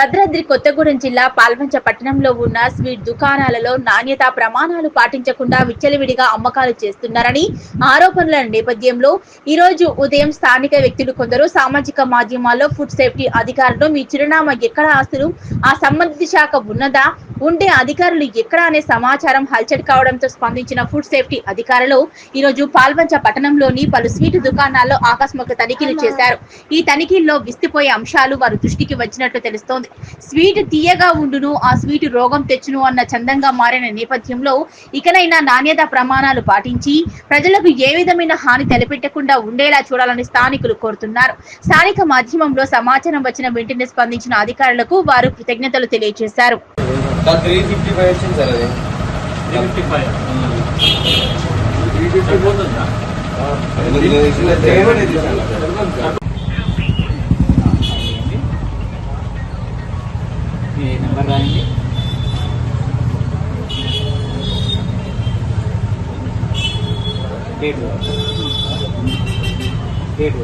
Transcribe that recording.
భద్రాద్రి కొత్తగూడెం జిల్లా పాల్వంచ పట్టణంలో ఉన్న స్వీట్ దుకాణాలలో నాణ్యతా ప్రమాణాలు పాటించకుండా విచ్చలవిడిగా అమ్మకాలు చేస్తున్నారని ఆరోపణల నేపథ్యంలో ఈ రోజు ఉదయం స్థానిక వ్యక్తులు కొందరు సామాజిక మాధ్యమాల్లో ఫుడ్ సేఫ్టీ అధికారులు మీ చిరునామా ఎక్కడ, ఆస్తులు ఆ సంబంధిత శాఖ ఉన్నదా, ఉండే అధికారులు ఎక్కడ అనే సమాచారం హల్చల్ కావడంతో స్పందించిన ఫుడ్ సేఫ్టీ అధికారులు ఈ రోజు పాల్వంచ పట్టణంలోని పలు స్వీట్ దుకాణాల్లో ఆకస్మిక తనిఖీలు చేశారు. ఈ తనిఖీల్లో విస్తుపోయే అంశాలు వారి దృష్టికి వచ్చినట్లు తెలుస్తోంది. స్వీట్ తీయగా ఉండును, ఆ స్వీట్ రోగం తెచ్చును అన్న చందంగా మారిన నేపథ్యంలో ఇకనైనా నాణ్యత ప్రమాణాలు పాటించి ప్రజలకు ఏ విధమైన హాని తలపెట్టకుండా ఉండేలా చూడాలని స్థానికులు కోరుతున్నారు. స్థానిక మాధ్యమంలో సమాచారం వచ్చిన వెంటనే స్పందించిన అధికారులకు వారు కృతజ్ఞతలు తెలియజేశారు. నెంబర్ రాయండి. డేట్